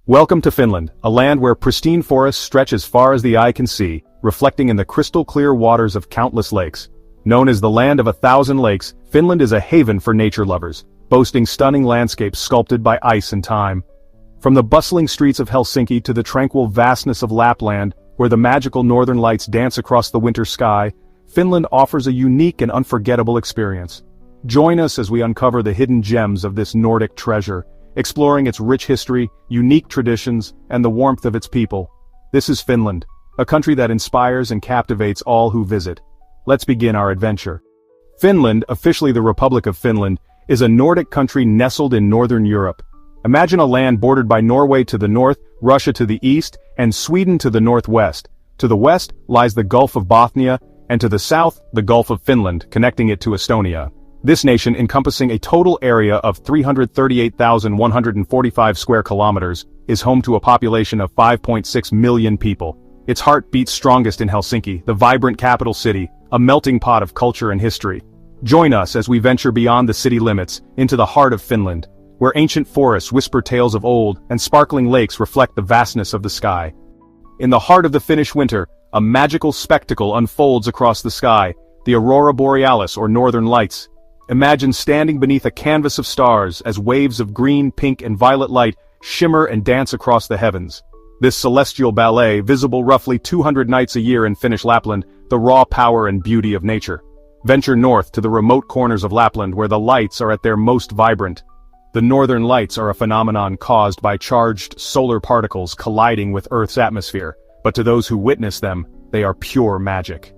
Welcome to Finland, a land where pristine forests stretch as far as the eye can see, reflecting in the crystal-clear waters of countless lakes. Known as the land of 1,000 lakes, Finland is a haven for nature lovers, boasting stunning landscapes sculpted by ice and time. From the bustling streets of Helsinki to the tranquil vastness of Lapland, where the magical northern lights dance across the winter sky, Finland offers a unique and unforgettable experience. Join us as we uncover the hidden gems of this Nordic treasure, exploring its rich history, unique traditions, and the warmth of its people. This is Finland, a country that inspires and captivates all who visit. Let's begin our adventure. Finland, officially the Republic of Finland, is a Nordic country nestled in northern Europe. Imagine a land bordered by Norway to the north, Russia to the east, and Sweden to the northwest. To the west lies the Gulf of Bothnia, and to the south, the Gulf of Finland, connecting it to Estonia. This nation, encompassing a total area of 338,145 square kilometers, is home to a population of 5.6 million people. Its heart beats strongest in Helsinki, the vibrant capital city, a melting pot of culture and history. Join us as we venture beyond the city limits, into the heart of Finland, where ancient forests whisper tales of old, and sparkling lakes reflect the vastness of the sky. In the heart of the Finnish winter, a magical spectacle unfolds across the sky, the Aurora Borealis or Northern Lights. Imagine standing beneath a canvas of stars as waves of green, pink, and violet light shimmer and dance across the heavens. This celestial ballet, visible roughly 200 nights a year in Finnish Lapland, the raw power and beauty of nature. Venture north to the remote corners of Lapland where the lights are at their most vibrant. The northern lights are a phenomenon caused by charged solar particles colliding with Earth's atmosphere, but to those who witness them, they are pure magic.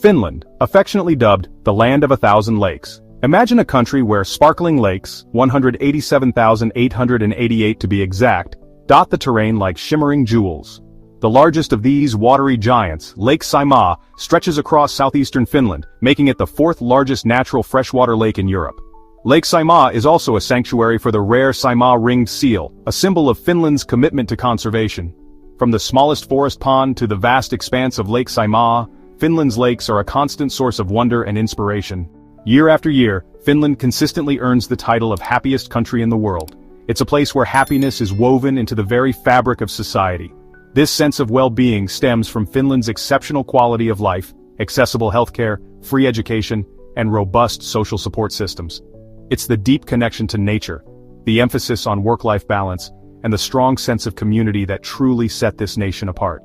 Finland, affectionately dubbed the Land of 1,000 Lakes. Imagine a country where sparkling lakes, 187,888 to be exact, dot the terrain like shimmering jewels. The largest of these watery giants, Lake Saimaa, stretches across southeastern Finland, making it the fourth largest natural freshwater lake in Europe. Lake Saimaa is also a sanctuary for the rare Saimaa Ringed Seal, a symbol of Finland's commitment to conservation. From the smallest forest pond to the vast expanse of Lake Saimaa, Finland's lakes are a constant source of wonder and inspiration. Year after year, Finland consistently earns the title of happiest country in the world. It's a place where happiness is woven into the very fabric of society. This sense of well-being stems from Finland's exceptional quality of life, accessible healthcare, free education, and robust social support systems. It's the deep connection to nature, the emphasis on work-life balance, and the strong sense of community that truly set this nation apart.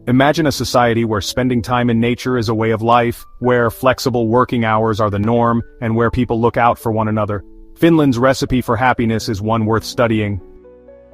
Imagine a society where spending time in nature is a way of life, where flexible working hours are the norm, and where people look out for one another. Finland's recipe for happiness is one worth studying.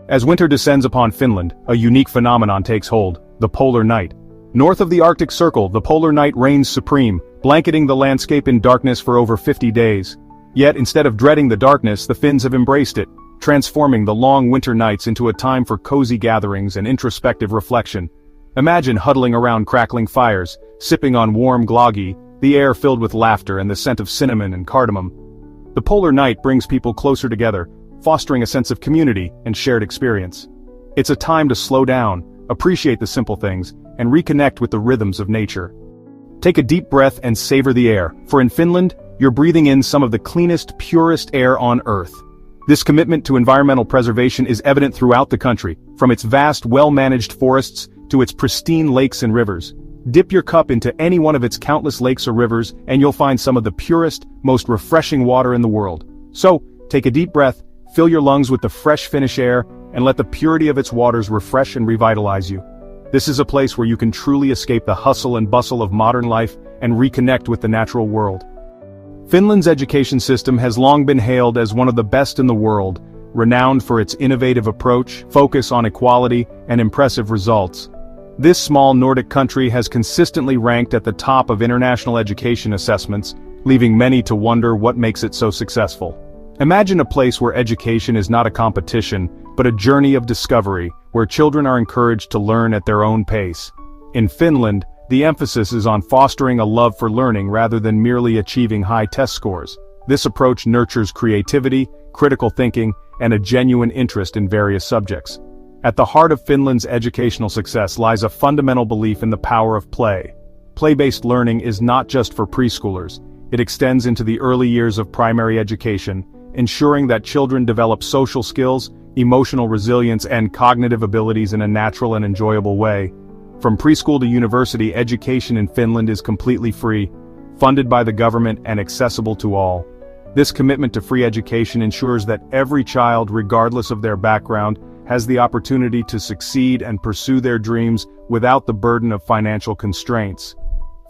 As winter descends upon Finland, a unique phenomenon takes hold, the polar night. North of the Arctic Circle, the polar night reigns supreme, blanketing the landscape in darkness for over 50 days. Yet instead of dreading the darkness, the Finns have embraced it, transforming the long winter nights into a time for cozy gatherings and introspective reflection. Imagine huddling around crackling fires, sipping on warm glöggi, the air filled with laughter and the scent of cinnamon and cardamom. The polar night brings people closer together, fostering a sense of community and shared experience. It's a time to slow down, appreciate the simple things, and reconnect with the rhythms of nature. Take a deep breath and savor the air, for in Finland, you're breathing in some of the cleanest, purest air on Earth. This commitment to environmental preservation is evident throughout the country, from its vast, well-managed forests to its pristine lakes and rivers. Dip your cup into any one of its countless lakes or rivers, and you'll find some of the purest, most refreshing water in the world. So, take a deep breath, fill your lungs with the fresh Finnish air, and let the purity of its waters refresh and revitalize you. This is a place where you can truly escape the hustle and bustle of modern life and reconnect with the natural world. Finland's education system has long been hailed as one of the best in the world, renowned for its innovative approach, focus on equality, and impressive results. This small Nordic country has consistently ranked at the top of international education assessments, leaving many to wonder what makes it so successful. Imagine a place where education is not a competition, but a journey of discovery, where children are encouraged to learn at their own pace. In Finland, the emphasis is on fostering a love for learning rather than merely achieving high test scores. This approach nurtures creativity, critical thinking, and a genuine interest in various subjects. At the heart of Finland's educational success lies a fundamental belief in the power of play. Play-based learning is not just for preschoolers. It extends into the early years of primary education, ensuring that children develop social skills, emotional resilience, and cognitive abilities in a natural and enjoyable way. From preschool to university, education in Finland is completely free, funded by the government and accessible to all. This commitment to free education ensures that every child, regardless of their background, has the opportunity to succeed and pursue their dreams without the burden of financial constraints.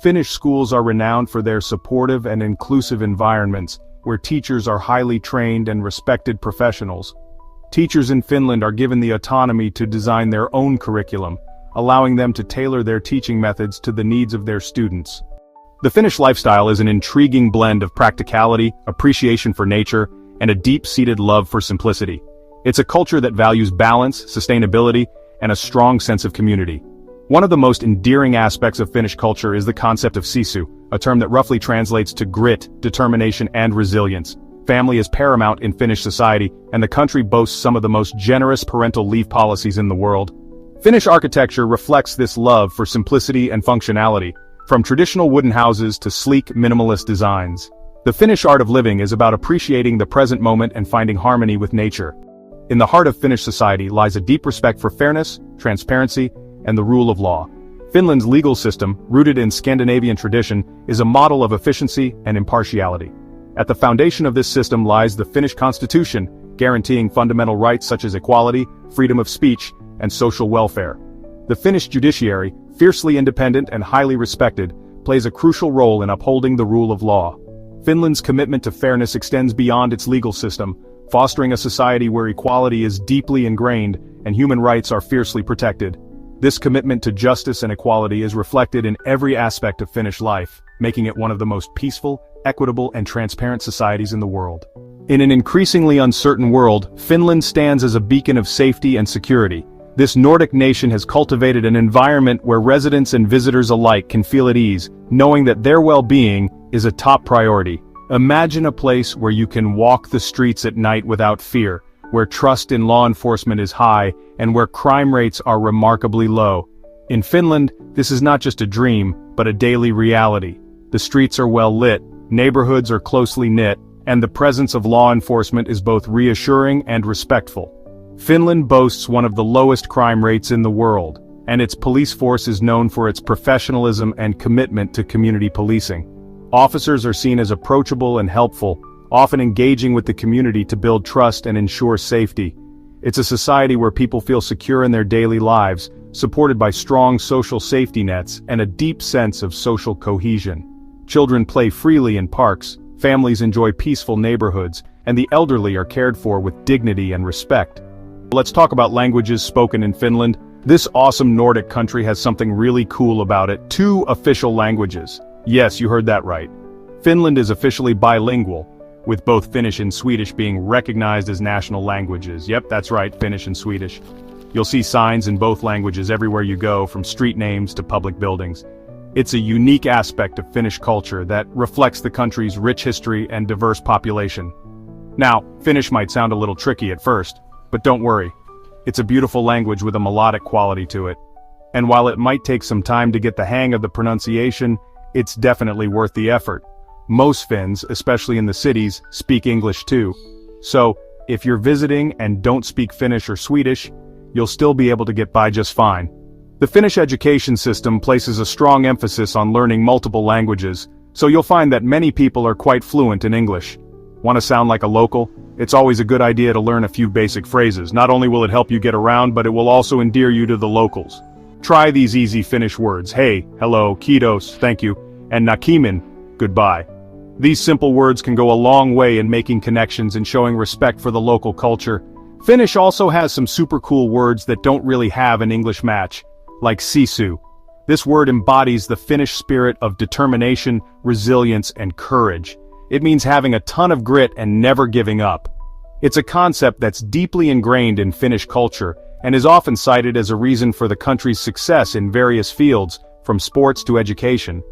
Finnish schools are renowned for their supportive and inclusive environments, where teachers are highly trained and respected professionals. Teachers in Finland are given the autonomy to design their own curriculum, allowing them to tailor their teaching methods to the needs of their students. The Finnish lifestyle is an intriguing blend of practicality, appreciation for nature, and a deep-seated love for simplicity. It's a culture that values balance, sustainability, and a strong sense of community. One of the most endearing aspects of Finnish culture is the concept of sisu, a term that roughly translates to grit, determination, and resilience. Family is paramount in Finnish society, and the country boasts some of the most generous parental leave policies in the world. Finnish architecture reflects this love for simplicity and functionality, from traditional wooden houses to sleek, minimalist designs. The Finnish art of living is about appreciating the present moment and finding harmony with nature. In the heart of Finnish society lies a deep respect for fairness, transparency, and the rule of law. Finland's legal system, rooted in Scandinavian tradition, is a model of efficiency and impartiality. At the foundation of this system lies the Finnish constitution, guaranteeing fundamental rights such as equality, freedom of speech, and social welfare. The Finnish judiciary, fiercely independent and highly respected, plays a crucial role in upholding the rule of law. Finland's commitment to fairness extends beyond its legal system, fostering a society where equality is deeply ingrained and human rights are fiercely protected. This commitment to justice and equality is reflected in every aspect of Finnish life, making it one of the most peaceful, equitable, and transparent societies in the world. In an increasingly uncertain world, Finland stands as a beacon of safety and security. This Nordic nation has cultivated an environment where residents and visitors alike can feel at ease, knowing that their well-being is a top priority. Imagine a place where you can walk the streets at night without fear, where trust in law enforcement is high, and where crime rates are remarkably low. In Finland, this is not just a dream, but a daily reality. The streets are well lit, neighborhoods are closely knit, and the presence of law enforcement is both reassuring and respectful. Finland boasts one of the lowest crime rates in the world, and its police force is known for its professionalism and commitment to community policing. Officers are seen as approachable and helpful, often engaging with the community to build trust and ensure safety. It's a society where people feel secure in their daily lives, supported by strong social safety nets and a deep sense of social cohesion. Children play freely in parks, families enjoy peaceful neighborhoods, and the elderly are cared for with dignity and respect. Let's talk about languages spoken in Finland. This awesome Nordic country has something really cool about it: 2 official languages. Yes, you heard that right. Finland is officially bilingual, with both Finnish and Swedish being recognized as national languages. Yep, that's right, Finnish and Swedish. You'll see signs in both languages everywhere you go, from street names to public buildings. It's a unique aspect of Finnish culture that reflects the country's rich history and diverse population. Now, Finnish might sound a little tricky at first, but don't worry. It's a beautiful language with a melodic quality to it. And while it might take some time to get the hang of the pronunciation, it's definitely worth the effort. Most Finns, especially in the cities, speak English too. So, if you're visiting and don't speak Finnish or Swedish, you'll still be able to get by just fine. The Finnish education system places a strong emphasis on learning multiple languages, so you'll find that many people are quite fluent in English. Want to sound like a local? It's always a good idea to learn a few basic phrases. Not only will it help you get around, but it will also endear you to the locals. Try these easy Finnish words: hey, hello, kiitos, thank you, and nakimin, goodbye. These simple words can go a long way in making connections and showing respect for the local culture. Finnish also has some super cool words that don't really have an English match, like sisu. This word embodies the Finnish spirit of determination, resilience, and courage. It means having a ton of grit and never giving up. It's a concept that's deeply ingrained in Finnish culture and is often cited as a reason for the country's success in various fields, from sports to education.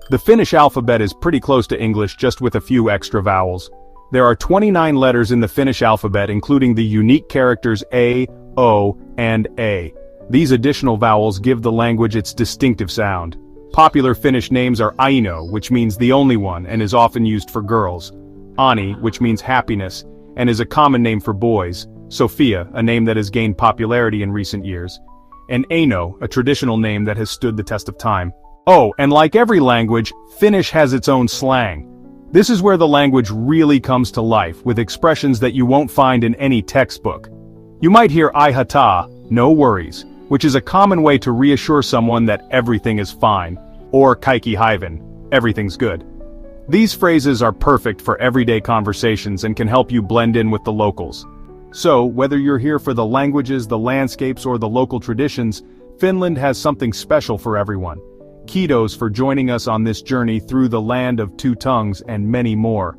The Finnish alphabet is pretty close to English, just with a few extra vowels. There are 29 letters in the Finnish alphabet, including the unique characters A, O, and A. These additional vowels give the language its distinctive sound. Popular Finnish names are Aino, which means the only one and is often used for girls, Ani, which means happiness, and is a common name for boys, Sophia, a name that has gained popularity in recent years, and Aino, a traditional name that has stood the test of time. Oh, and like every language, Finnish has its own slang. This is where the language really comes to life, with expressions that you won't find in any textbook. You might hear "ai hata," no worries, which is a common way to reassure someone that everything is fine, or "kaikki hyvin," everything's good. These phrases are perfect for everyday conversations and can help you blend in with the locals. So, whether you're here for the languages, the landscapes, or the local traditions, Finland has something special for everyone. Kiitos for joining us on this journey through the land of two tongues and many more.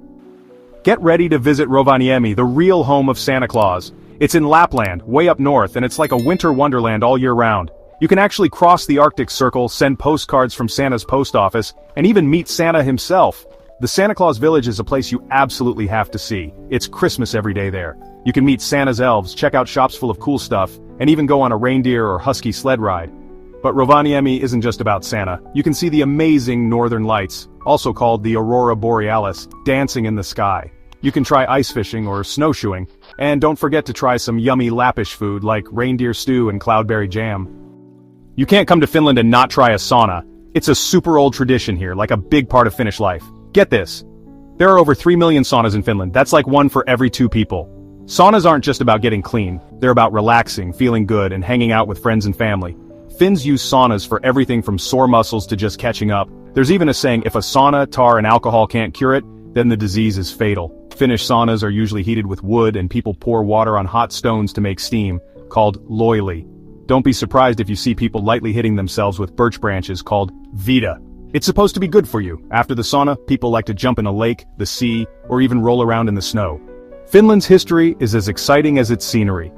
Get ready to visit Rovaniemi, the real home of Santa Claus. It's in Lapland, way up north, and it's like a winter wonderland all year round. You can actually cross the Arctic Circle, send postcards from Santa's post office, and even meet Santa himself. The Santa Claus Village is a place you absolutely have to see. It's Christmas every day there. You can meet Santa's elves, check out shops full of cool stuff, and even go on a reindeer or husky sled ride. But Rovaniemi isn't just about Santa. You can see the amazing northern lights, also called the Aurora Borealis, dancing in the sky. You can try ice fishing or snowshoeing, and don't forget to try some yummy Lappish food like reindeer stew and cloudberry jam. You can't come to Finland and not try a sauna. It's a super old tradition here, like a big part of Finnish life. Get this. There are over 3 million saunas in Finland. That's like one for every 2 people. Saunas aren't just about getting clean. They're about relaxing, feeling good, and hanging out with friends and family. Finns use saunas for everything from sore muscles to just catching up. There's even a saying, if a sauna, tar, and alcohol can't cure it, then the disease is fatal. Finnish saunas are usually heated with wood and people pour water on hot stones to make steam, called loili. Don't be surprised if you see people lightly hitting themselves with birch branches called vita. It's supposed to be good for you. After the sauna, people like to jump in a lake, the sea, or even roll around in the snow. Finland's history is as exciting as its scenery.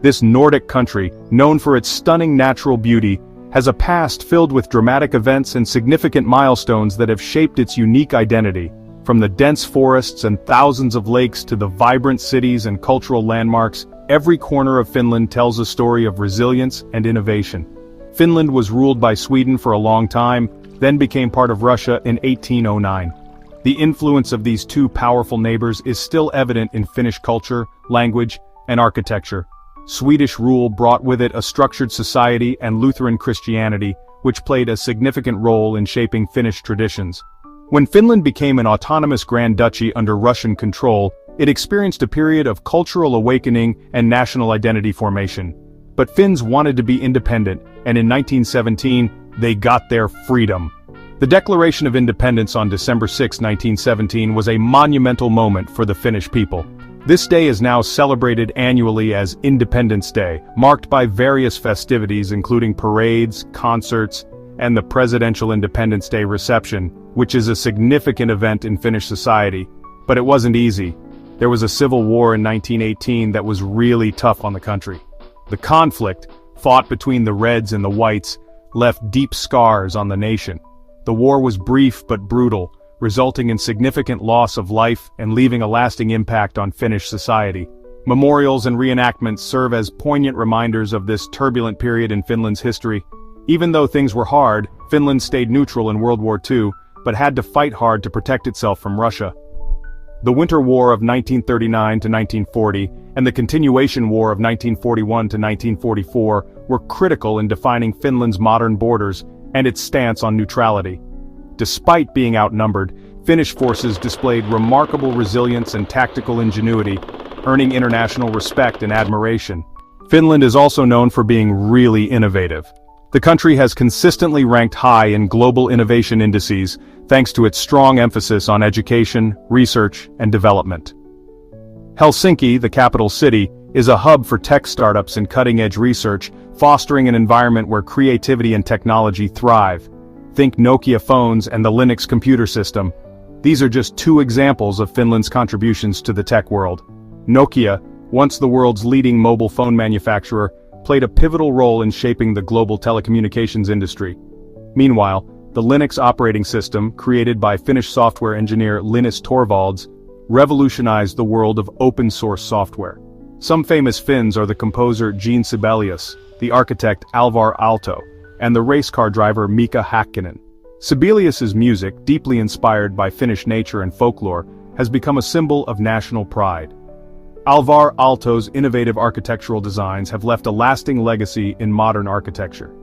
This Nordic country, known for its stunning natural beauty, has a past filled with dramatic events and significant milestones that have shaped its unique identity. From the dense forests and thousands of lakes to the vibrant cities and cultural landmarks, every corner of Finland tells a story of resilience and innovation. Finland was ruled by Sweden for a long time, then became part of Russia in 1809. The influence of these two powerful neighbors is still evident in Finnish culture, language, and architecture. Swedish rule brought with it a structured society and Lutheran Christianity, which played a significant role in shaping Finnish traditions. When Finland became an autonomous Grand Duchy under Russian control, it experienced a period of cultural awakening and national identity formation. But Finns wanted to be independent, and in 1917, they got their freedom. The Declaration of Independence on December 6, 1917 was a monumental moment for the Finnish people. This day is now celebrated annually as Independence Day, marked by various festivities including parades, concerts, and the Presidential Independence Day reception, which is a significant event in Finnish society. But it wasn't easy. There was a civil war in 1918 that was really tough on the country. The conflict, fought between the Reds and the Whites, left deep scars on the nation. The war was brief but brutal, resulting in significant loss of life and leaving a lasting impact on Finnish society. Memorials and reenactments serve as poignant reminders of this turbulent period in Finland's history. Even though things were hard, Finland stayed neutral in World War II, but had to fight hard to protect itself from Russia. The Winter War of 1939 to 1940 and the Continuation War of 1941 to 1944 were critical in defining Finland's modern borders and its stance on neutrality. Despite being outnumbered, Finnish forces displayed remarkable resilience and tactical ingenuity, earning international respect and admiration. Finland is also known for being really innovative. The country has consistently ranked high in global innovation indices, thanks to its strong emphasis on education, research, and development. Helsinki, the capital city, is a hub for tech startups and cutting-edge research, fostering an environment where creativity and technology thrive. Think Nokia phones and the Linux computer system. These are just 2 examples of Finland's contributions to the tech world. Nokia, once the world's leading mobile phone manufacturer, played a pivotal role in shaping the global telecommunications industry. Meanwhile, the Linux operating system, created by Finnish software engineer Linus Torvalds, revolutionized the world of open-source software. Some famous Finns are the composer Gene Sibelius, the architect Alvar Aalto, and the race car driver Mika Häkkinen. Sibelius's music, deeply inspired by Finnish nature and folklore, has become a symbol of national pride. Alvar Aalto's innovative architectural designs have left a lasting legacy in modern architecture.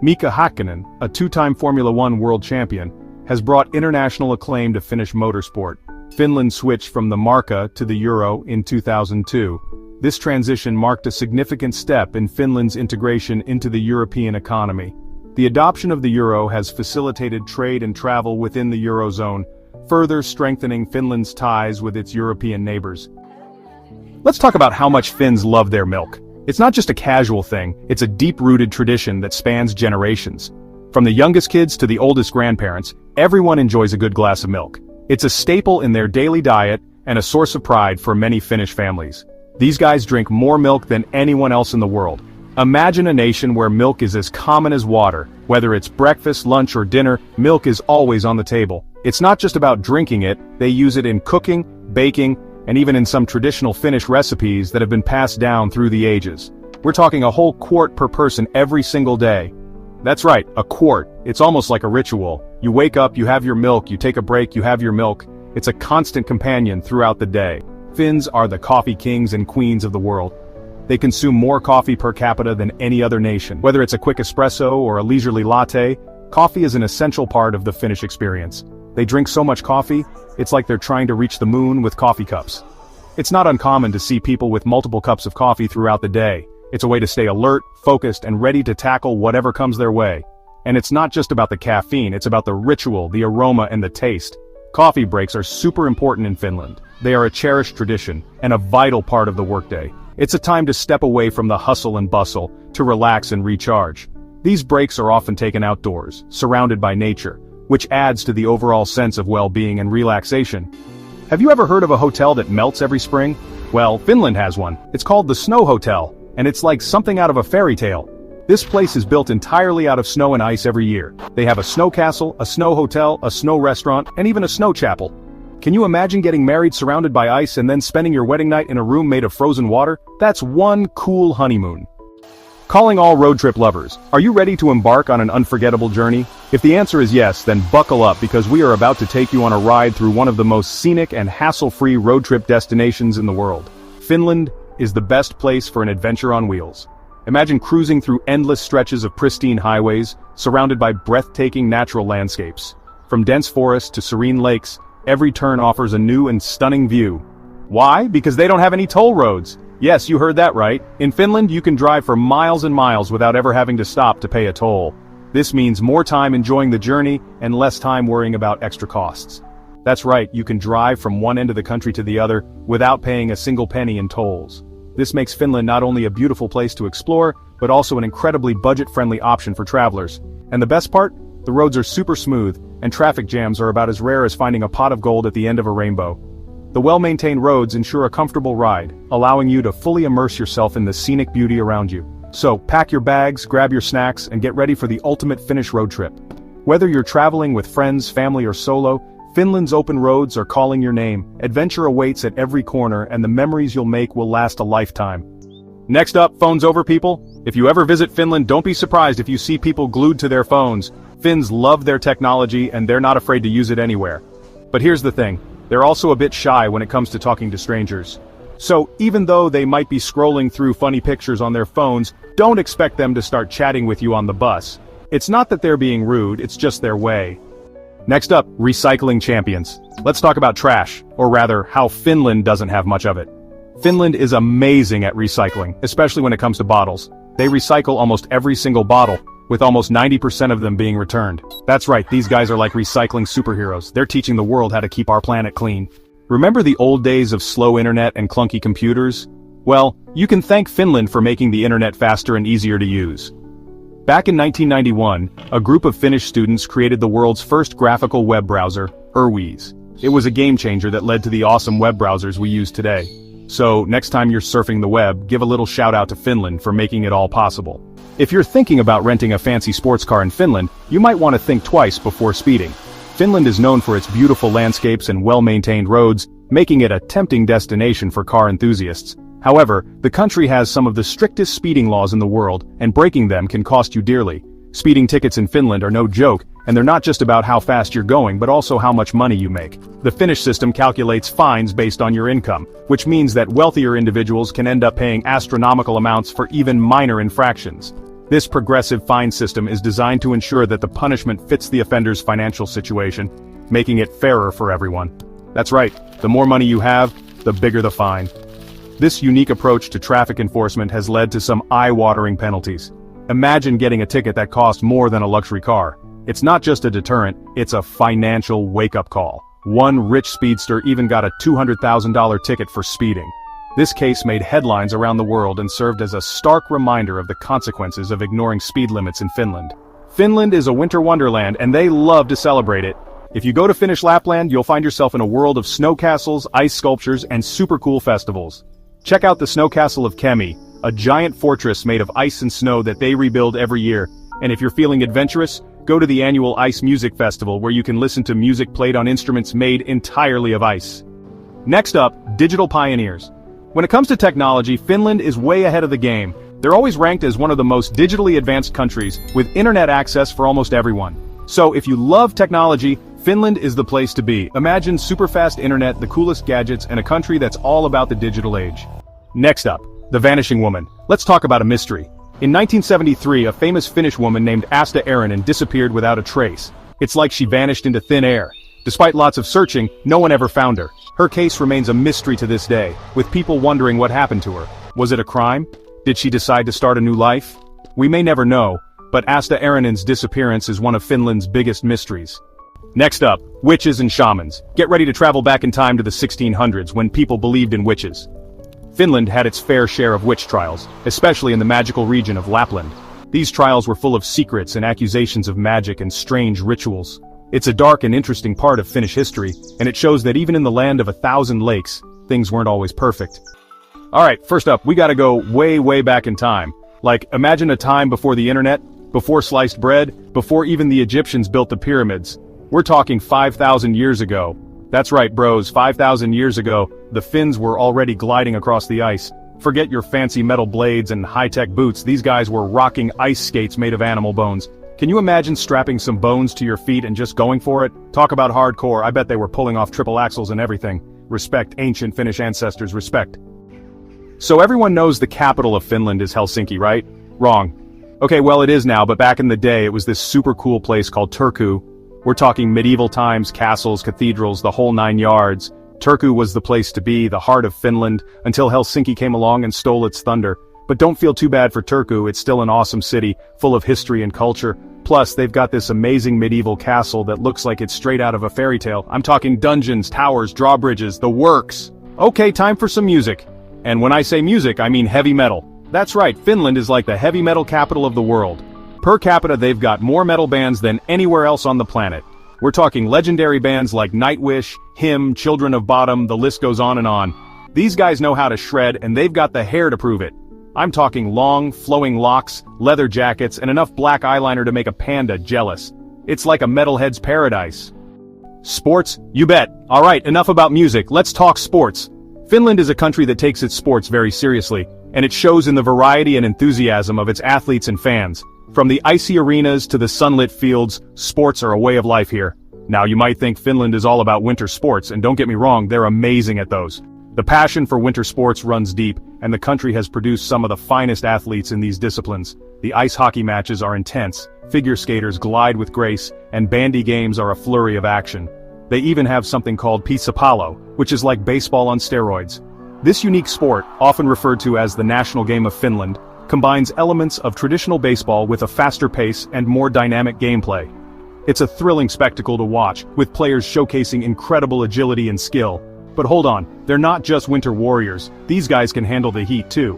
Mika Häkkinen, a two-time Formula One world champion, has brought international acclaim to Finnish motorsport. Finland switched from the marca to the euro in 2002. This transition marked a significant step in Finland's integration into the European economy. The adoption of the euro has facilitated trade and travel within the eurozone, further strengthening Finland's ties with its European neighbors. Let's talk about how much Finns love their milk. It's not just a casual thing, it's a deep-rooted tradition that spans generations. From the youngest kids to the oldest grandparents, everyone enjoys a good glass of milk. It's a staple in their daily diet and a source of pride for many Finnish families. These guys drink more milk than anyone else in the world. Imagine a nation where milk is as common as water. Whether it's breakfast, lunch, or dinner, milk is always on the table. It's not just about drinking it, they use it in cooking, baking, and even in some traditional Finnish recipes that have been passed down through the ages. We're talking a whole quart per person every single day. That's right, a quart. It's almost like a ritual. You wake up, you have your milk, you take a break, you have your milk. It's a constant companion throughout the day. Finns are the coffee kings and queens of the world. They consume more coffee per capita than any other nation. Whether it's a quick espresso or a leisurely latte, coffee is an essential part of the Finnish experience. They drink so much coffee, it's like they're trying to reach the moon with coffee cups. It's not uncommon to see people with multiple cups of coffee throughout the day. It's a way to stay alert, focused, and ready to tackle whatever comes their way. And it's not just about the caffeine, it's about the ritual, the aroma, and the taste. Coffee breaks are super important in Finland. They are a cherished tradition, and a vital part of the workday. It's a time to step away from the hustle and bustle, to relax and recharge. These breaks are often taken outdoors, surrounded by nature, which adds to the overall sense of well-being and relaxation. Have you ever heard of a hotel that melts every spring? Well, Finland has one. It's called the Snow Hotel, and it's like something out of a fairy tale. This place is built entirely out of snow and ice every year. They have a snow castle, a snow hotel, a snow restaurant, and even a snow chapel. Can you imagine getting married surrounded by ice and then spending your wedding night in a room made of frozen water? That's one cool honeymoon. Calling all road trip lovers, are you ready to embark on an unforgettable journey? If the answer is yes, then buckle up because we are about to take you on a ride through one of the most scenic and hassle-free road trip destinations in the world. Finland is the best place for an adventure on wheels. Imagine cruising through endless stretches of pristine highways, surrounded by breathtaking natural landscapes. From dense forests to serene lakes, every turn offers a new and stunning view. Why? Because they don't have any toll roads. Yes, you heard that right. In Finland, you can drive for miles and miles without ever having to stop to pay a toll. This means more time enjoying the journey and less time worrying about extra costs. That's right, you can drive from one end of the country to the other without paying a single penny in tolls. This makes Finland not only a beautiful place to explore, but also an incredibly budget-friendly option for travelers. And the best part? The roads are super smooth, and traffic jams are about as rare as finding a pot of gold at the end of a rainbow. The well-maintained roads ensure a comfortable ride, allowing you to fully immerse yourself in the scenic beauty around you. So, pack your bags, grab your snacks, and get ready for the ultimate Finnish road trip. Whether you're traveling with friends, family, or solo, Finland's open roads are calling your name. Adventure awaits at every corner, and the memories you'll make will last a lifetime. Next up, phones over, people. If you ever visit Finland, don't be surprised if you see people glued to their phones. Finns love their technology, and they're not afraid to use it anywhere. But here's the thing. They're also a bit shy when it comes to talking to strangers. So, even though they might be scrolling through funny pictures on their phones, don't expect them to start chatting with you on the bus. It's not that they're being rude, it's just their way. Next up, recycling champions. Let's talk about trash, or rather, how Finland doesn't have much of it. Finland is amazing at recycling, especially when it comes to bottles. They recycle almost every single bottle, with almost 90% of them being returned. That's right, these guys are like recycling superheroes. They're teaching the world how to keep our planet clean. Remember the old days of slow internet and clunky computers? Well, you can thank Finland for making the internet faster and easier to use. Back in 1991, a group of Finnish students created the world's first graphical web browser, Erwise. It was a game changer that led to the awesome web browsers we use today. So, next time you're surfing the web, give a little shout out to Finland for making it all possible. If you're thinking about renting a fancy sports car in Finland, you might want to think twice before speeding. Finland is known for its beautiful landscapes and well-maintained roads, making it a tempting destination for car enthusiasts. However, the country has some of the strictest speeding laws in the world, and breaking them can cost you dearly. Speeding tickets in Finland are no joke, and they're not just about how fast you're going but also how much money you make. The Finnish system calculates fines based on your income, which means that wealthier individuals can end up paying astronomical amounts for even minor infractions. This progressive fine system is designed to ensure that the punishment fits the offender's financial situation, making it fairer for everyone. That's right, the more money you have, the bigger the fine. This unique approach to traffic enforcement has led to some eye-watering penalties. Imagine getting a ticket that cost more than a luxury car. It's not just a deterrent, it's a financial wake-up call. One rich speedster even got a $200,000 ticket for speeding. This case made headlines around the world and served as a stark reminder of the consequences of ignoring speed limits in Finland. Finland is a winter wonderland and they love to celebrate it. If you go to Finnish Lapland, you'll find yourself in a world of snow castles, ice sculptures, and super cool festivals. Check out the snow castle of Kemi, a giant fortress made of ice and snow that they rebuild every year. And if you're feeling adventurous, go to the annual Ice Music Festival where you can listen to music played on instruments made entirely of ice. Next up, digital pioneers. When it comes to technology, Finland is way ahead of the game. They're always ranked as one of the most digitally advanced countries, with internet access for almost everyone. So if you love technology, Finland is the place to be. Imagine super fast internet, the coolest gadgets, and a country that's all about the digital age. Next up, the vanishing woman. Let's talk about a mystery. In 1973, a famous Finnish woman named Asta Eronen disappeared without a trace. It's like she vanished into thin air. Despite lots of searching, no one ever found her. Her case remains a mystery to this day, with people wondering what happened to her. Was it a crime? Did she decide to start a new life? We may never know, but Asta Eronen's disappearance is one of Finland's biggest mysteries. Next up, witches and shamans. Get ready to travel back in time to the 1600s when people believed in witches. Finland had its fair share of witch trials, especially in the magical region of Lapland. These trials were full of secrets and accusations of magic and strange rituals. It's a dark and interesting part of Finnish history, and it shows that even in the land of 1,000 lakes, things weren't always perfect. Alright, first up, we gotta go way back in time. Like, imagine a time before the internet, before sliced bread, before even the Egyptians built the pyramids. We're talking 5,000 years ago. That's right, bros, 5,000 years ago, the Finns were already gliding across the ice. Forget your fancy metal blades and high-tech boots, these guys were rocking ice skates made of animal bones. Can you imagine strapping some bones to your feet and just going for it? Talk about hardcore, I bet they were pulling off triple axles and everything. Respect, ancient Finnish ancestors, respect. So everyone knows the capital of Finland is Helsinki, right? Wrong. Okay, well it is now, but back in the day it was this super cool place called Turku. We're talking medieval times, castles, cathedrals, the whole 9 yards. Turku was the place to be, the heart of Finland, until Helsinki came along and stole its thunder. But don't feel too bad for Turku, it's still an awesome city, full of history and culture. Plus, they've got this amazing medieval castle that looks like it's straight out of a fairy tale. I'm talking dungeons, towers, drawbridges, the works. Okay, time for some music. And when I say music, I mean heavy metal. That's right, Finland is like the heavy metal capital of the world. Per capita, they've got more metal bands than anywhere else on the planet. We're talking legendary bands like Nightwish, Him, Children of Bodom, the list goes on and on. These guys know how to shred and they've got the hair to prove it. I'm talking long, flowing locks, leather jackets, and enough black eyeliner to make a panda jealous. It's like a metalhead's paradise. Sports? You bet. Alright, enough about music, let's talk sports. Finland is a country that takes its sports very seriously, and it shows in the variety and enthusiasm of its athletes and fans. From the icy arenas to the sunlit fields, sports are a way of life here. Now you might think Finland is all about winter sports, and don't get me wrong, they're amazing at those. The passion for winter sports runs deep, and the country has produced some of the finest athletes in these disciplines. The ice hockey matches are intense, figure skaters glide with grace, and bandy games are a flurry of action. They even have something called pesäpallo, which is like baseball on steroids. This unique sport, often referred to as the national game of Finland, combines elements of traditional baseball with a faster pace and more dynamic gameplay. It's a thrilling spectacle to watch, with players showcasing incredible agility and skill. But hold on, they're not just winter warriors, these guys can handle the heat too.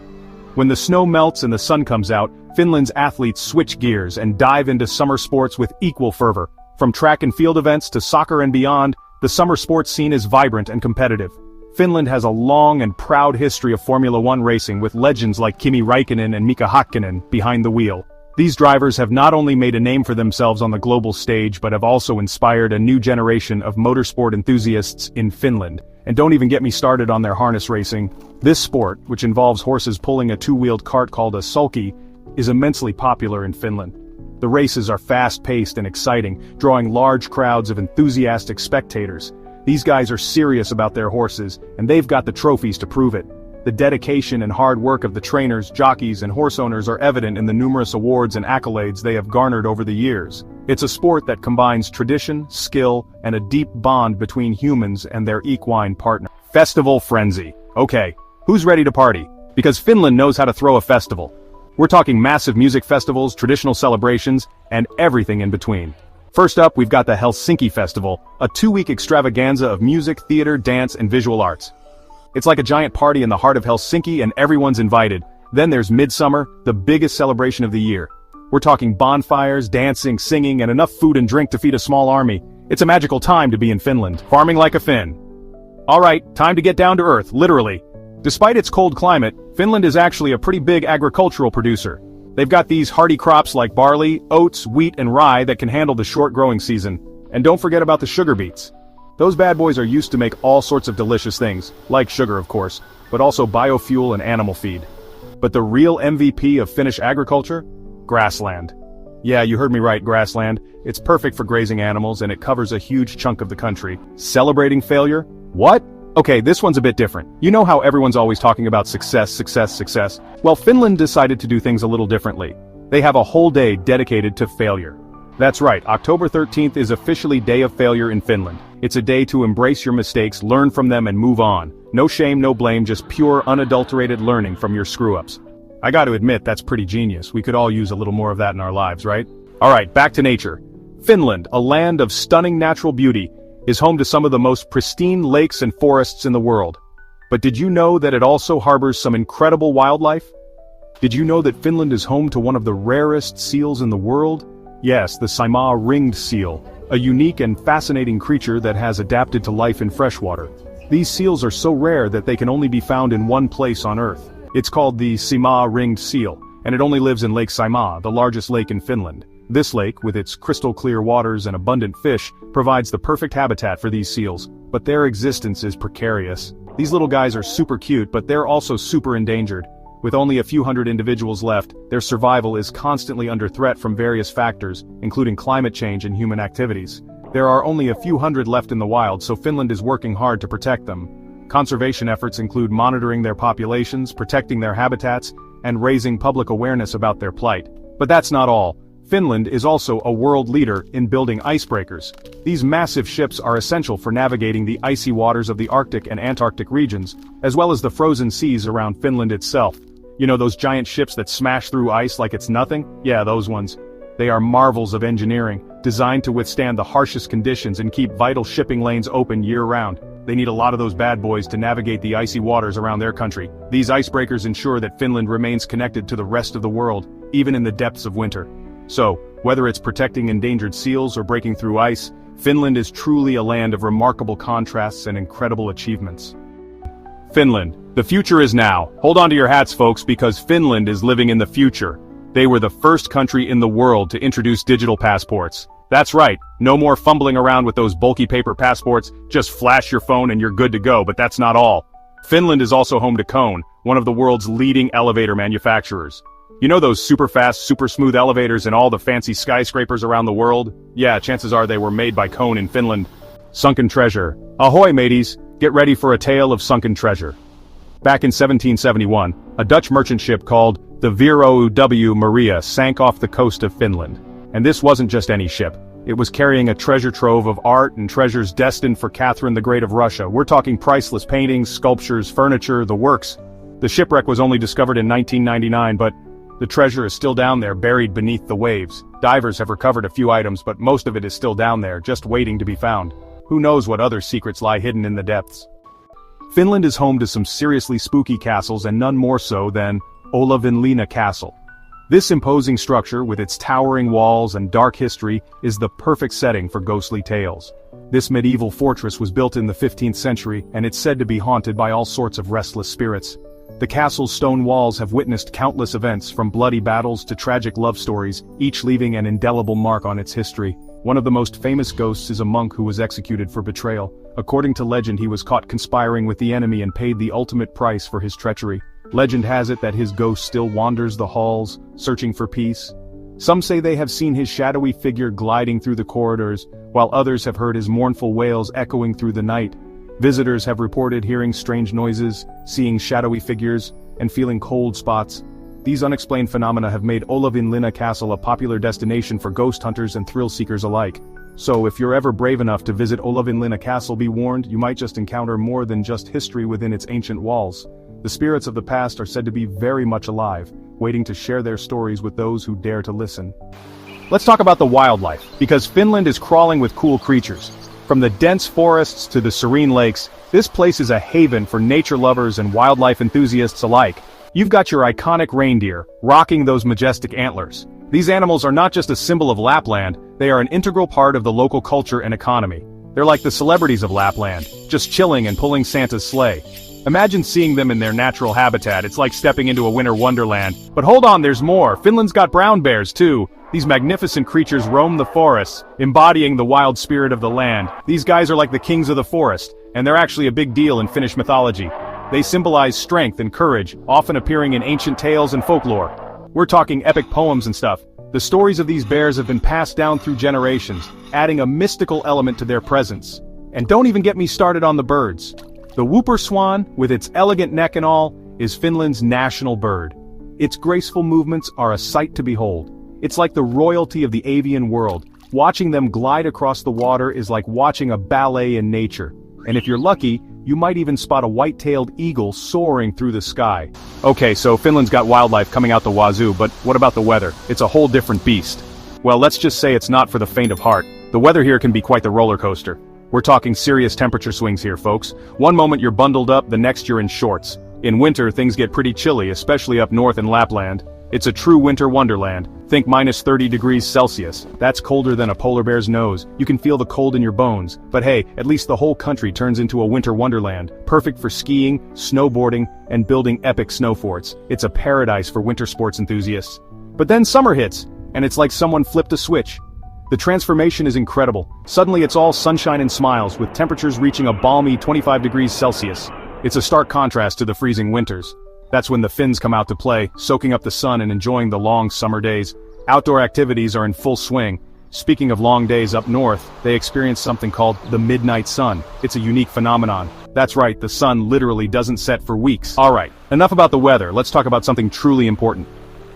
When the snow melts and the sun comes out, Finland's athletes switch gears and dive into summer sports with equal fervor. From track and field events to soccer and beyond, the summer sports scene is vibrant and competitive. Finland has a long and proud history of Formula One racing with legends like Kimi Räikkönen and Mika Häkkinen behind the wheel. These drivers have not only made a name for themselves on the global stage but have also inspired a new generation of motorsport enthusiasts in Finland. And don't even get me started on their harness racing. This sport, which involves horses pulling a two-wheeled cart called a sulky, is immensely popular in Finland. The races are fast-paced and exciting, drawing large crowds of enthusiastic spectators. These guys are serious about their horses, and they've got the trophies to prove it. The dedication and hard work of the trainers, jockeys, and horse owners are evident in the numerous awards and accolades they have garnered over the years. It's a sport that combines tradition, skill, and a deep bond between humans and their equine partner. Festival frenzy. Okay, who's ready to party? Because Finland knows how to throw a festival. We're talking massive music festivals, traditional celebrations, and everything in between. First up, we've got the Helsinki Festival, a 2-week extravaganza of music, theater, dance, and visual arts. It's like a giant party in the heart of Helsinki and everyone's invited. Then there's Midsummer, the biggest celebration of the year. We're talking bonfires, dancing, singing, and enough food and drink to feed a small army. It's a magical time to be in Finland, farming like a Finn. Alright, time to get down to earth, literally. Despite its cold climate, Finland is actually a pretty big agricultural producer. They've got these hardy crops like barley, oats, wheat, and rye that can handle the short growing season. And don't forget about the sugar beets. Those bad boys are used to make all sorts of delicious things, like sugar of course, but also biofuel and animal feed. But the real MVP of Finnish agriculture? Grassland. Yeah, you heard me right, grassland. It's perfect for grazing animals and it covers a huge chunk of the country. Celebrating failure? What? Okay, this one's a bit different. You know how everyone's always talking about success, success, success? Well, Finland decided to do things a little differently. They have a whole day dedicated to failure. That's right, October 13th is officially Day of Failure in Finland. It's a day to embrace your mistakes, learn from them, and move on. No shame, no blame, just pure, unadulterated learning from your screw-ups. I gotta admit, that's pretty genius. We could all use a little more of that in our lives, right? Alright, back to nature. Finland, a land of stunning natural beauty, is home to some of the most pristine lakes and forests in the world. But did you know that it also harbors some incredible wildlife? Did you know that Finland is home to one of the rarest seals in the world? Yes, the Saimaa Ringed Seal, a unique and fascinating creature that has adapted to life in freshwater. These seals are so rare that they can only be found in one place on Earth. It's called the Saimaa Ringed Seal, and it only lives in Lake Saimaa, the largest lake in Finland. This lake, with its crystal-clear waters and abundant fish, provides the perfect habitat for these seals, but their existence is precarious. These little guys are super cute, but they're also super endangered. With only a few hundred individuals left, their survival is constantly under threat from various factors, including climate change and human activities. There are only a few hundred left in the wild, so Finland is working hard to protect them. Conservation efforts include monitoring their populations, protecting their habitats, and raising public awareness about their plight. But that's not all. Finland is also a world leader in building icebreakers. These massive ships are essential for navigating the icy waters of the Arctic and Antarctic regions, as well as the frozen seas around Finland itself. You know those giant ships that smash through ice like it's nothing? Yeah, those ones. They are marvels of engineering, designed to withstand the harshest conditions and keep vital shipping lanes open year-round. They need a lot of those bad boys to navigate the icy waters around their country. These icebreakers ensure that Finland remains connected to the rest of the world, even in the depths of winter. So, whether it's protecting endangered seals or breaking through ice, Finland is truly a land of remarkable contrasts and incredible achievements. Finland. The future is now. Hold on to your hats, folks, because Finland is living in the future. They were the first country in the world to introduce digital passports. That's right, no more fumbling around with those bulky paper passports, just flash your phone and you're good to go, but that's not all. Finland is also home to Kone, one of the world's leading elevator manufacturers. You know those super fast, super smooth elevators in all the fancy skyscrapers around the world? Yeah, chances are they were made by Kone in Finland. Sunken treasure. Ahoy, mateys! Get ready for a tale of sunken treasure. Back in 1771, a Dutch merchant ship called the Vrouw Maria sank off the coast of Finland. And this wasn't just any ship. It was carrying a treasure trove of art and treasures destined for Catherine the Great of Russia. We're talking priceless paintings, sculptures, furniture, the works. The shipwreck was only discovered in 1999, but the treasure is still down there, buried beneath the waves. Divers have recovered a few items, but most of it is still down there, just waiting to be found. Who knows what other secrets lie hidden in the depths? Finland is home to some seriously spooky castles, and none more so than Olavinlinna Castle. This imposing structure, with its towering walls and dark history, is the perfect setting for ghostly tales. This medieval fortress was built in the 15th century, and it's said to be haunted by all sorts of restless spirits. The castle's stone walls have witnessed countless events, from bloody battles to tragic love stories, each leaving an indelible mark on its history. One of the most famous ghosts is a monk who was executed for betrayal. According to legend, he was caught conspiring with the enemy and paid the ultimate price for his treachery. Legend has it that his ghost still wanders the halls, searching for peace. Some say they have seen his shadowy figure gliding through the corridors, while others have heard his mournful wails echoing through the night. Visitors have reported hearing strange noises, seeing shadowy figures, and feeling cold spots. These unexplained phenomena have made Olavinlinna Castle a popular destination for ghost hunters and thrill seekers alike. So if you're ever brave enough to visit Olavinlinna Castle, be warned, you might just encounter more than just history within its ancient walls. The spirits of the past are said to be very much alive, waiting to share their stories with those who dare to listen. Let's talk about the wildlife, because Finland is crawling with cool creatures. From the dense forests to the serene lakes, this place is a haven for nature lovers and wildlife enthusiasts alike. You've got your iconic reindeer, rocking those majestic antlers. These animals are not just a symbol of Lapland, they are an integral part of the local culture and economy. They're like the celebrities of Lapland, just chilling and pulling Santa's sleigh. Imagine seeing them in their natural habitat, it's like stepping into a winter wonderland. But hold on, there's more. Finland's got brown bears too. These magnificent creatures roam the forests, embodying the wild spirit of the land. These guys are like the kings of the forest, and they're actually a big deal in Finnish mythology. They symbolize strength and courage, often appearing in ancient tales and folklore. We're talking epic poems and stuff. The stories of these bears have been passed down through generations, adding a mystical element to their presence. And don't even get me started on the birds. The whooper swan, with its elegant neck and all, is Finland's national bird. Its graceful movements are a sight to behold. It's like the royalty of the avian world. Watching them glide across the water is like watching a ballet in nature. And if you're lucky, you might even spot a white-tailed eagle soaring through the sky. Okay, so Finland's got wildlife coming out the wazoo, but what about the weather? It's a whole different beast. Well, let's just say it's not for the faint of heart. The weather here can be quite the roller coaster. We're talking serious temperature swings here, folks. One moment you're bundled up, the next you're in shorts. In winter, things get pretty chilly, especially up north in Lapland. It's a true winter wonderland. Think minus 30 degrees Celsius. That's colder than a polar bear's nose. You can feel the cold in your bones. But hey, at least the whole country turns into a winter wonderland, perfect for skiing, snowboarding, and building epic snow forts. It's a paradise for winter sports enthusiasts. But then summer hits, and it's like someone flipped a switch. The transformation is incredible. Suddenly it's all sunshine and smiles, with temperatures reaching a balmy 25 degrees Celsius. It's a stark contrast to the freezing winters. That's when the Finns come out to play, soaking up the sun and enjoying the long summer days. Outdoor activities are in full swing. Speaking of long days up north, they experience something called the midnight sun. It's a unique phenomenon. That's right, the sun literally doesn't set for weeks. Alright, enough about the weather, let's talk about something truly important.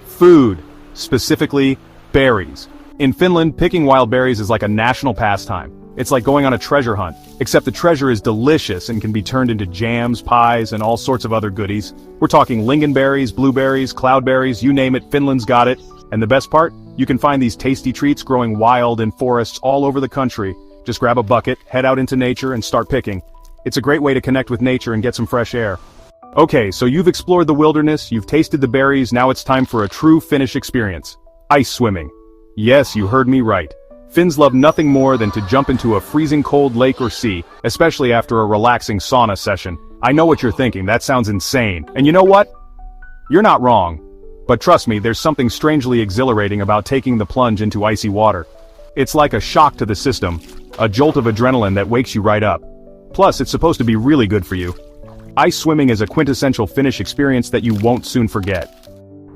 Food. Specifically, berries. In Finland, picking wild berries is like a national pastime. It's like going on a treasure hunt, except the treasure is delicious and can be turned into jams, pies, and all sorts of other goodies. We're talking lingonberries, blueberries, cloudberries, you name it, Finland's got it. And the best part? You can find these tasty treats growing wild in forests all over the country. Just grab a bucket, head out into nature, and start picking. It's a great way to connect with nature and get some fresh air. Okay, so you've explored the wilderness, you've tasted the berries, now it's time for a true Finnish experience. Ice swimming. Yes, you heard me right. Finns love nothing more than to jump into a freezing cold lake or sea, especially after a relaxing sauna session. I know what you're thinking, that sounds insane. And you know what? You're not wrong. But trust me, there's something strangely exhilarating about taking the plunge into icy water. It's like a shock to the system, a jolt of adrenaline that wakes you right up. Plus, it's supposed to be really good for you. Ice swimming is a quintessential Finnish experience that you won't soon forget.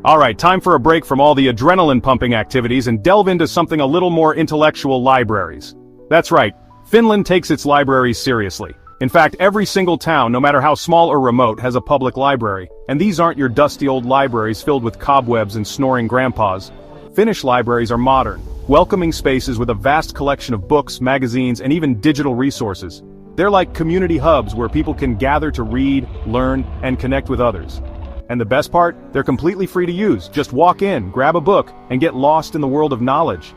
Alright, time for a break from all the adrenaline-pumping activities and delve into something a little more intellectual: libraries. That's right, Finland takes its libraries seriously. In fact, every single town, no matter how small or remote, has a public library. And these aren't your dusty old libraries filled with cobwebs and snoring grandpas. Finnish libraries are modern, welcoming spaces with a vast collection of books, magazines, and even digital resources. They're like community hubs where people can gather to read, learn, and connect with others. And the best part? They're completely free to use. Just walk in, grab a book, and get lost in the world of knowledge.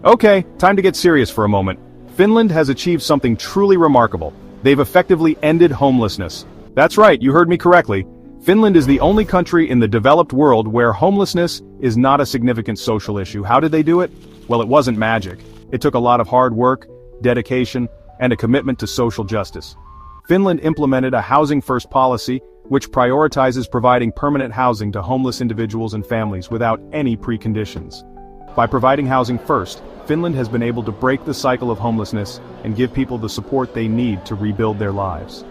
Okay, time to get serious for a moment. Finland has achieved something truly remarkable. They've effectively ended homelessness. That's right, you heard me correctly. Finland is the only country in the developed world where homelessness is not a significant social issue. How did they do it? Well, it wasn't magic. It took a lot of hard work, dedication, and a commitment to social justice. Finland implemented a housing-first policy, which prioritizes providing permanent housing to homeless individuals and families without any preconditions. By providing housing first, Finland has been able to break the cycle of homelessness and give people the support they need to rebuild their lives.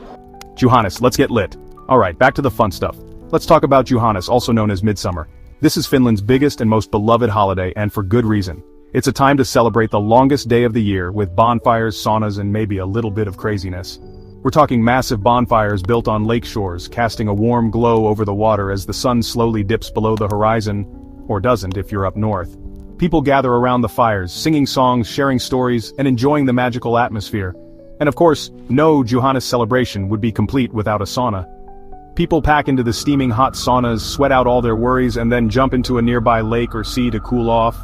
Juhannus, let's get lit. Alright, back to the fun stuff. Let's talk about Juhannus, also known as Midsummer. This is Finland's biggest and most beloved holiday, and for good reason. It's a time to celebrate the longest day of the year with bonfires, saunas, and maybe a little bit of craziness. We're talking massive bonfires built on lake shores, casting a warm glow over the water as the sun slowly dips below the horizon, or doesn't if you're up north. People gather around the fires, singing songs, sharing stories, and enjoying the magical atmosphere. And of course, no Juhannus celebration would be complete without a sauna. People pack into the steaming hot saunas, sweat out all their worries, and then jump into a nearby lake or sea to cool off.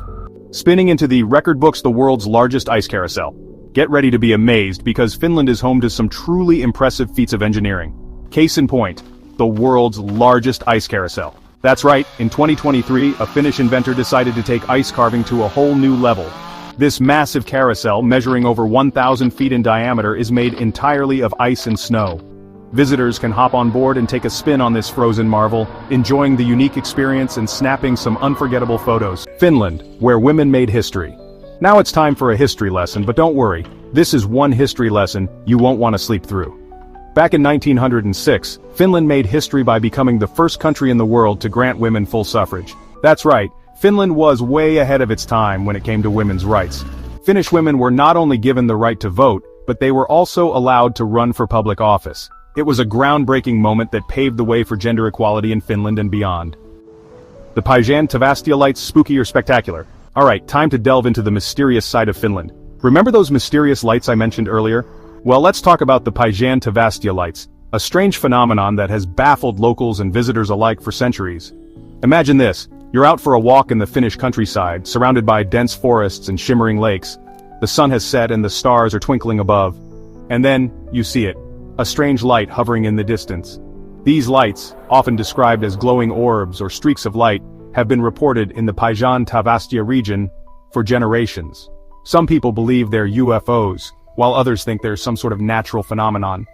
Spinning into the record books the world's largest ice carousel. Get ready to be amazed because Finland is home to some truly impressive feats of engineering. Case in point, the world's largest ice carousel. That's right, in 2023, a Finnish inventor decided to take ice carving to a whole new level. This massive carousel, measuring over 1,000 feet in diameter, is made entirely of ice and snow. Visitors can hop on board and take a spin on this frozen marvel, enjoying the unique experience and snapping some unforgettable photos. Finland, where women made history. Now it's time for a history lesson, but don't worry, this is one history lesson you won't want to sleep through. Back in 1906, Finland made history by becoming the first country in the world to grant women full suffrage. That's right, Finland was way ahead of its time when it came to women's rights. Finnish women were not only given the right to vote, but they were also allowed to run for public office. It was a groundbreaking moment that paved the way for gender equality in Finland and beyond. The Päijänne Tavastia lights, spooky or spectacular? Alright, time to delve into the mysterious side of Finland. Remember those mysterious lights I mentioned earlier? Well, let's talk about the Päijänne Tavastia lights, a strange phenomenon that has baffled locals and visitors alike for centuries. Imagine this, you're out for a walk in the Finnish countryside, surrounded by dense forests and shimmering lakes. The sun has set and the stars are twinkling above. And then, you see it. A strange light hovering in the distance. These lights, often described as glowing orbs or streaks of light, have been reported in the Päijänne Tavastia region for generations. Some people believe they're UFOs, while others think they're some sort of natural phenomenon.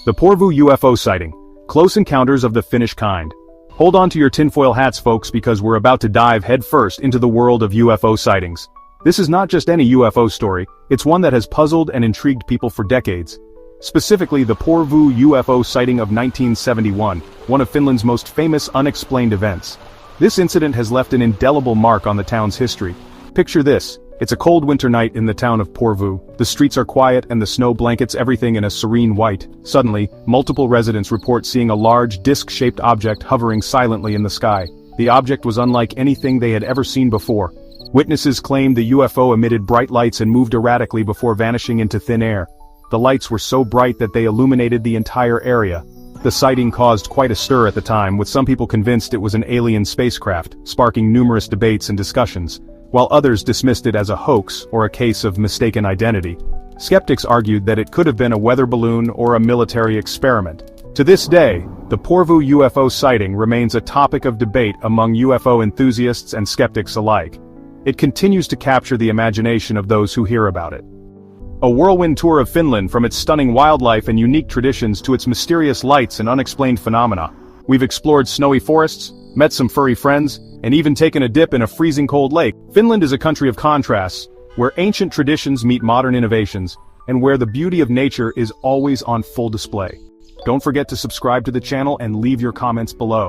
The Porvoo UFO Sighting, close encounters of the Finnish kind. Hold on to your tinfoil hats, folks, because we're about to dive headfirst into the world of UFO sightings. This is not just any UFO story, it's one that has puzzled and intrigued people for decades. Specifically the Porvoo UFO sighting of 1971, one of Finland's most famous unexplained events. This incident has left an indelible mark on the town's history. Picture this, it's a cold winter night in the town of Porvoo. The streets are quiet and the snow blankets everything in a serene white. Suddenly, multiple residents report seeing a large disc-shaped object hovering silently in the sky. The object was unlike anything they had ever seen before. Witnesses claimed the UFO emitted bright lights and moved erratically before vanishing into thin air. The lights were so bright that they illuminated the entire area. The sighting caused quite a stir at the time, with some people convinced it was an alien spacecraft, sparking numerous debates and discussions, while others dismissed it as a hoax or a case of mistaken identity. Skeptics argued that it could have been a weather balloon or a military experiment. To this day, the Porvoo UFO sighting remains a topic of debate among UFO enthusiasts and skeptics alike. It continues to capture the imagination of those who hear about it. A whirlwind tour of Finland, from its stunning wildlife and unique traditions to its mysterious lights and unexplained phenomena. We've explored snowy forests, met some furry friends, and even taken a dip in a freezing cold lake. Finland is a country of contrasts, where ancient traditions meet modern innovations, and where the beauty of nature is always on full display. Don't forget to subscribe to the channel and leave your comments below.